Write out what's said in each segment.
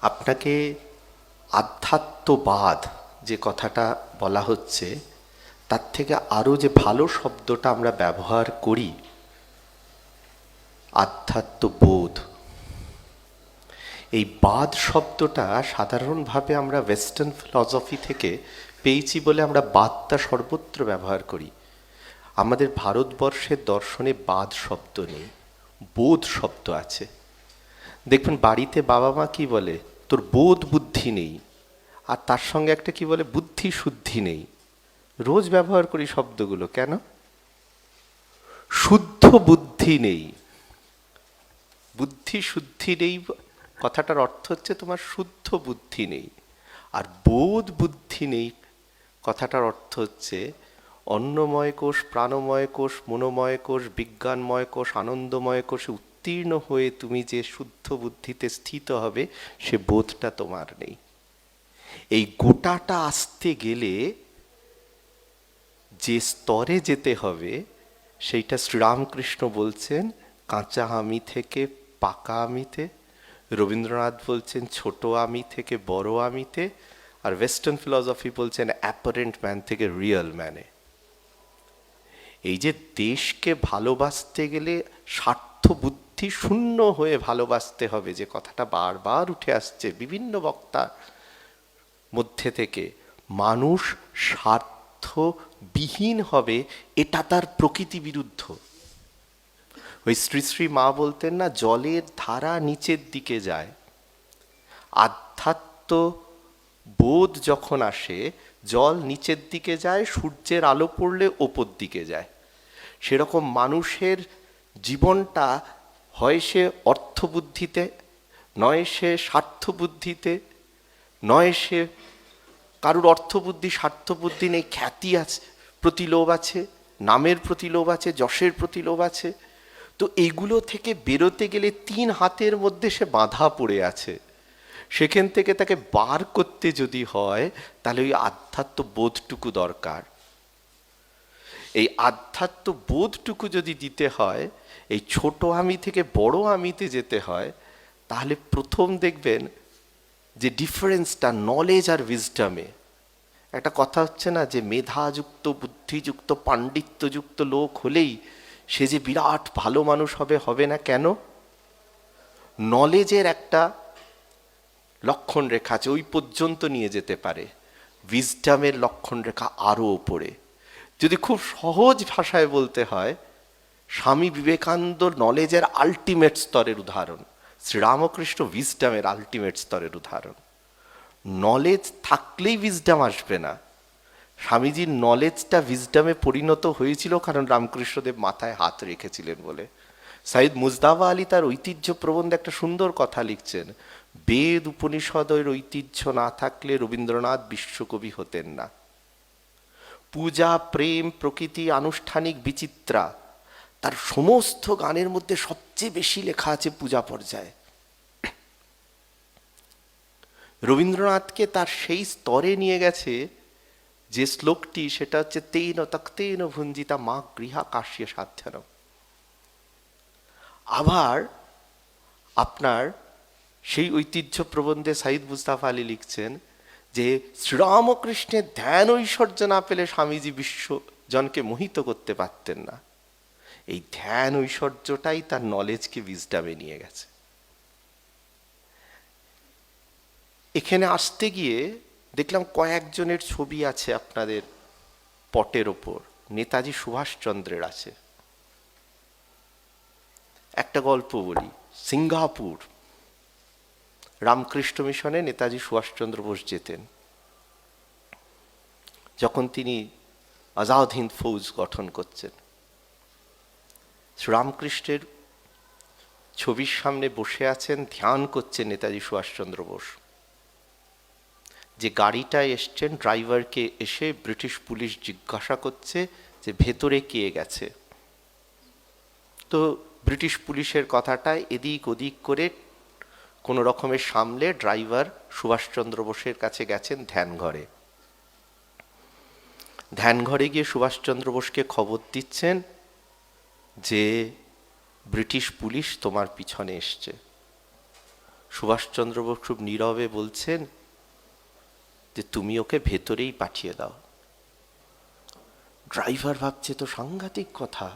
আপনাকে আধ্যাত্মবাদ যে কথাটা বলা হচ্ছে, তার থেকে আরও যে ভালো শব্দটা আমরা ব্যবহার করি, আধ্যাত্মবোধ। এই বাদ শব্দটা সাধারণভাবে আমরা ওয়েস্টার্ন ফিলসফি থেকে পেয়েছি বলে আমরা বাদটা সর্বত্র ব্যবহার করি। আমাদের ভারতবর্ষের দর্শনে বাদ শব্দ নেই, বোধ শব্দ আছে। দেখবেন বাড়িতে বাবা মা কি বলে, তোর বোধ বুদ্ধি নেই, আর তার সঙ্গে একটা কি বলে, বুদ্ধি শুদ্ধি নেই। রোজ ব্যবহার করি শব্দগুলো, কেন? শুদ্ধ বুদ্ধি নেই, বুদ্ধি শুদ্ধি নেই কথাটার অর্থ হচ্ছে তোমার শুদ্ধ বুদ্ধি নেই। আর বোধ বুদ্ধি নেই কথাটার অর্থ হচ্ছে অন্নময় কোষ, প্রাণময় কোষ, মনোময় কোষ, বিজ্ঞানময় কোষ, আনন্দময় কোষে উত্তীর্ণ হয়ে তুমি যে শুদ্ধ বুদ্ধিতে স্থিত হবে, সে বোধটা তোমার নেই। এই গোটাটা আসতে গেলে যে স্তরে যেতে হবে, সেইটা শ্রীরামকৃষ্ণ বলছেন কাঁচা আমি থেকে পাকা আমিতে, রবীন্দ্রনাথ বলছেন ছোট আমি থেকে বড় আমিতে, আর ওয়েস্টার্ন ফিলসফি বলছেন অ্যাপারেন্ট ম্যান থেকে রিয়েল ম্যানে। এই যে দেশকে ভালোবাসতে গেলে স্বার্থ বুদ্ধি শূন্য হয়ে ভালোবাসতে হবে, যে কথাটা বারবার উঠে আসছে বিভিন্ন বক্তা মধ্যে থেকে, মানুষ স্বার্থবিহীন হবে, এটা তার প্রকৃতি বিরুদ্ধ। ওই শ্রী শ্রী মা বলতেন না, জলের ধারা নিচের দিকে যায়। আধ্যাত্ম বোধ যখন আসে, জল নিচের দিকে যায়, সূর্যের আলো পড়লে ওপর দিকে যায়। সেরকম মানুষের জীবনটা হয় সে অর্থবুদ্ধিতে, নয় সে স্বার্থবুদ্ধিতে, নয় সে কারুর অর্থবুদ্ধি স্বার্থবুদ্ধি নেই, খ্যাতি আছে, প্রতি লোভ আছে, নামের প্রতি লোভ আছে, যশের প্রতি লোভ আছে। তো এইগুলো থেকে বেরোতে গেলে 3 হাতের মধ্যে সে বাঁধা পড়ে আছে। সেখান থেকে তাকে বার করতে যদি হয়, তাহলে ওই আধ্যাত্ম বোধটুকু দরকার। এই আধ্যাত্ম বোধটুকু যদি দিতে হয়, এই ছোট আমি থেকে বড় আমিতে যেতে হয়, তাহলে প্রথম দেখবেন যে ডিফারেন্সটা নলেজ আর উইজডমে। একটা কথা হচ্ছে না যে মেধাযুক্ত, বুদ্ধিযুক্ত, পাণ্ডিত্যযুক্ত লোক হলেই সে যে বিরাট ভালো মানুষ হবে, হবে না। কেন? নলেজের একটা লক্ষণ রেখা আছে, ওই পর্যন্ত নিয়ে যেতে পারে। উইজডমের লক্ষণ রেখা আরও ওপরে। যদি খুব সহজ ভাষায় বলতে হয়, স্বামী বিবেকানন্দ নলেজের আলটিমেট স্তরের উদাহরণ, শ্রীরামকৃষ্ণ উইজডমের আলটিমেট স্তরের উদাহরণ। নলেজ থাকলেই উইজডম আসবে না। স্বামীজির নলেজটা উইজডমে পরিণত হয়েছিল কারণ রামকৃষ্ণদেব মাথায় হাত রেখেছিলেন বলে। সাইদ মুজদাবা আলী তার ঐতিহ্য প্রবন্ধে একটা সুন্দর কথা লিখছেন, বেদ উপনিষদের ঐতিহ্য না থাকলে রবীন্দ্রনাথ বিশ্বকবি হতেন না। পূজা, প্রেম, প্রকৃতি, আনুষ্ঠানিক বিচিত্রা, তার সমস্ত গানের মধ্যে সবচেয়ে বেশি লেখা আছে পূজা পর্যায়ে। রবীন্দ্রনাথকে তার সেই স্তরে নিয়ে গেছে যে শ্লোকটি, সেটা হচ্ছে তেন তক্তেন ভুঞ্জিতা মা গৃহা কাশ্যে সাধ্যান। আবার আপনার সেই ঐতিহ্য প্রবন্ধে সাইদ মুস্তাফা আলী লিখছেন যে শ্রীরামকৃষ্ণের ধ্যান ঐশ্বর্য না পেলে স্বামীজি বিশ্বজনকে মোহিত করতে পারতেন না। এই ধ্যান ঐশ্বর্যটাই তার নলেজকে উইজডমে নিয়ে গেছে। এখানে আসতে গিয়ে দেখলাম কয়েকজনের ছবি আছে আপনাদের পটের ওপর, নেতাজি সুভাষচন্দ্রের আছে। একটা গল্প বলি। সিঙ্গাপুর রামকৃষ্ণ মিশনে নেতাজি সুভাষচন্দ্র বোস যেতেন। যখন তিনি আজাদ হিন্দ ফৌজ গঠন করছেন, শ্রীরামকৃষ্ণের ছবির সামনে বসে আছেন, ধ্যান করছেন নেতাজি সুভাষচন্দ্র বোস। যে গাড়িটায় এসছেন, ড্রাইভারকে এসে ব্রিটিশ পুলিশ জিজ্ঞাসা করছে যে ভেতরে কে গেছে। তো ব্রিটিশ পুলিশের কথাটা এদিক ওদিক করে কোনো রকমের সামলে ড্রাইভার সুভাষচন্দ্র বোসের কাছে গেছেন ধ্যানঘরে। ধ্যানঘরে গিয়ে সুভাষচন্দ্র বোসকে খবর দিচ্ছেন যে ব্রিটিশ পুলিশ তোমার পিছনে এসছে। সুভাষচন্দ্র বোস খুব নীরবে বলছেন যে তুমি ওকে ভেতরেই পাঠিয়ে দাও। ড্রাইভার ভাবছে তো সাংঘাতিক কথা,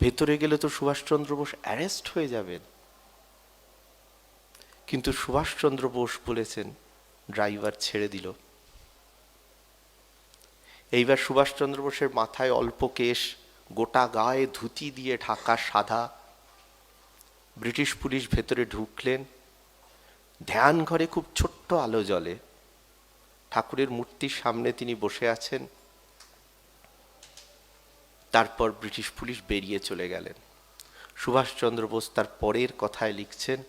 ভেতরে গেলে তো সুভাষচন্দ্র বোস অ্যারেস্ট হয়ে যাবেন। কিন্তু সুভাষচন্দ্র বোস বলেছেন, ড্রাইভার ছেড়ে দিল। এইবার সুভাষচন্দ্র বোসের মাথায় অল্প কেশ, গোটা গায়ে ধুতি দিয়ে ঢাকা সাদা। ব্রিটিশ পুলিশ ভেতরে ঢুকলেন। ধ্যান ঘরে খুব ছোট্ট আলো জ্বলে, ঠাকুরের মূর্তির সামনে তিনি বসে আছেন। তারপর ব্রিটিশ পুলিশ বেরিয়ে চলে গেলেন। সুভাষচন্দ্র বোস তার পরের কথায় লিখছেন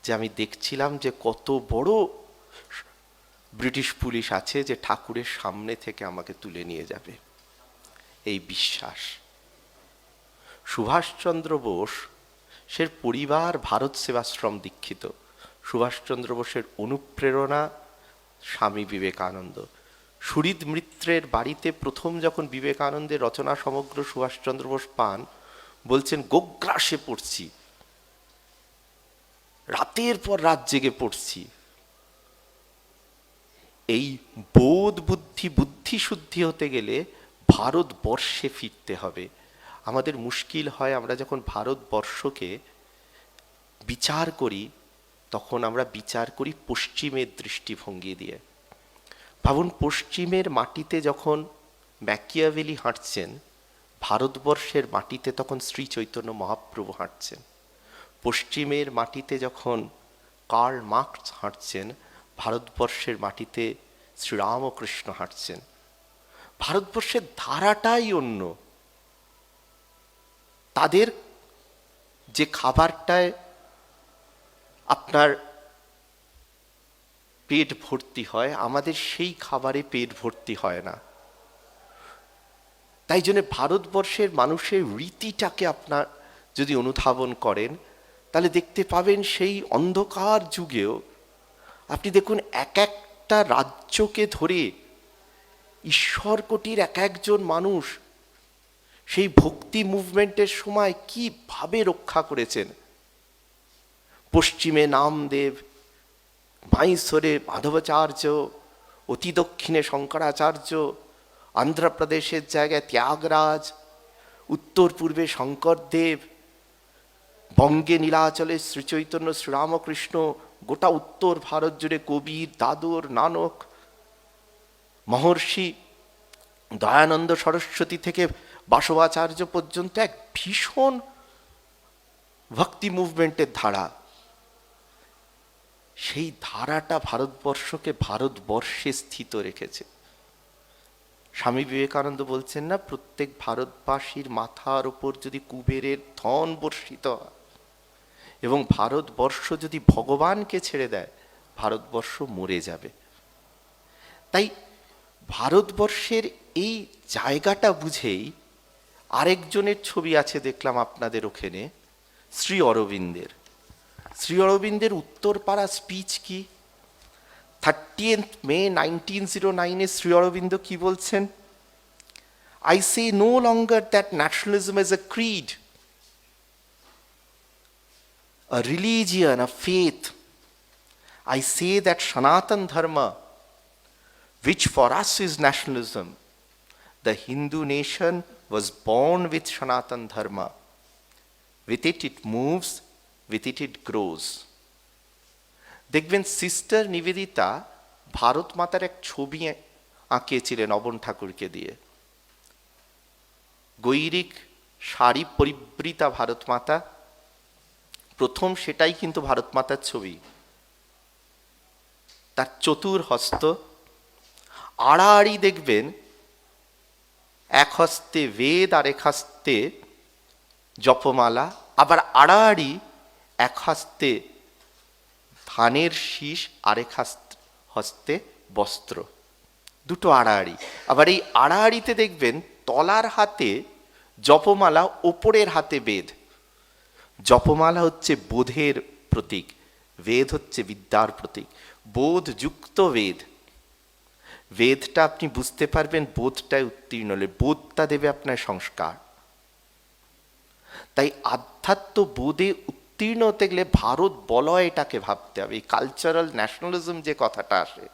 যে আমি দেখছিলাম যে কত বড় ব্রিটিশ পুলিশ আছে যে ঠাকুরের সামনে থেকে আমাকে তুলে নিয়ে যাবে, এই বিশ্বাস। সুভাষচন্দ্র বোস সের পরিবার ভারত সেবাশ্রম দীক্ষিত। সুভাষচন্দ্র বোসের অনুপ্রেরণা স্বামী বিবেকানন্দ। সুহৃদ মিত্রের বাড়িতে প্রথম যখন বিবেকানন্দের রচনা সমগ্র সুভাষচন্দ্র বোস পান, বলছেন গোগ্রাসে পড়ছি, রাতের পর রাত জেগে পড়ছি। এই বোধ বুদ্ধি, বুদ্ধি শুদ্ধি হতে গেলে ভারতবর্ষে ফিরতে হবে। আমাদের মুশকিল হয়, আমরা যখন ভারতবর্ষকে বিচার করি তখন আমরা বিচার করি পশ্চিমের দৃষ্টিভঙ্গি দিয়ে। ভাবুন, পশ্চিমের মাটিতে যখন ম্যাকিয়াভেলি হাঁটছেন, ভারতবর্ষের মাটিতে তখন শ্রী চৈতন্য মহাপ্রভু হাঁটছেন। পশ্চিমের মাটিতে যখন কার্ল মার্কস হাঁটছেন, ভারতবর্ষের মাটিতে শ্রীরামকৃষ্ণ হাঁটছেন। ভারতবর্ষের ধারাটাই অন্য। তাদের যে খাবারটায় আপনার পেট ভর্তি হয়, আমাদের সেই খাবারে পেট ভর্তি হয় না। তাই জন্য ভারতবর্ষের মানুষের রীতিটাকে আপনার যদি অনুধাবন করেন, তাহলে দেখতে পাবেন সেই অন্ধকার যুগেও আপনি দেখুন এক একটা রাজ্যকে ধরে ঈশ্বর কোটির এক একজন মানুষ সেই ভক্তি মুভমেন্টের সময় কিভাবে রক্ষা করেছেন। পশ্চিমে নামদেব, মাইসোরে মাধবাচার্য, অতি দক্ষিণে শঙ্করাচার্য, অন্ধ্রপ্রদেশের জায়গায় ত্যাগরাজ, উত্তর পূর্বে শঙ্করদেব, বঙ্গে নীলাচলে শ্রীচৈতন্য শ্রীরামকৃষ্ণ, গোটা উত্তর ভারত জুড়ে কবির, দাদর, নানক, মহর্ষি দয়ানন্দ সরস্বতী থেকে বাসবাচার্য পর্যন্ত এক ভীষণ ভক্তি মুভমেন্টের ধারা। সেই ধারাটা ভারতবর্ষকে ভারতবর্ষে স্থিত রেখেছে। স্বামী বিবেকানন্দ বলছেন না, প্রত্যেক ভারতবাসীর মাথার উপর যদি কুবেরের ধন বর্ষিত হয় এবং ভারতবর্ষ যদি ভগবানকে ছেড়ে দেয়, ভারতবর্ষ মরে যাবে। তাই ভারতবর্ষের এই জায়গাটা বুঝেই আরেকজনের ছবি আছে দেখলাম আপনাদের ওখানে, শ্রী অরবিন্দের। শ্রী অরবিন্দের উত্তরপাড়া স্পিচ কি? 30th May 1909 শ্রী অরবিন্দ কি বলছেন? I say no longer that nationalism is a creed, a religion, a faith. I say that Sanatan Dharma, which for us is nationalism, the Hindu nation was born with Sanatan Dharma. With it, it moves, with it, it grows. দেখবেন sister Nivedita Bharat মাতার এক ছবি আঁকিয়েছিলেন অবন ঠাকুরকে দিয়ে। গৈরিক শাড়ি পরিবৃতা ভারত মাতা, প্রথম সেটাই কিন্তু ভারত মাতার ছবি। তার চতুর হস্ত, আড়াআড়ি দেখবেন এক হস্তে বেদ আর এক হস্তে জপমালা, আবার আড়াআড়ি এক হস্তে ধানের শীষ, আরেক হস্তে বস্ত্র, দুটো আড়াআড়ি। আবার এই আড়াআড়িতে দেখবেন তলার হাতে জপমালা, ওপরের হাতে বেদ। জপমালা হচ্ছে বোধের প্রতীক, বেদ হচ্ছে বিদ্যার প্রতীক। বোধ যুক্ত বেদ, বেদটা আপনি বুঝতে পারবেন, বোধটায় উত্তীর্ণ হলে বোধটা দেবে আপনার সংস্কার। তাই আধ্যাত্ম বোধে উত্তীর্ণ হতে গেলে ভারত বলয় এটাকে ভাবতে হবে। এই কালচারাল ন্যাশনালিজম যে কথাটা আসে,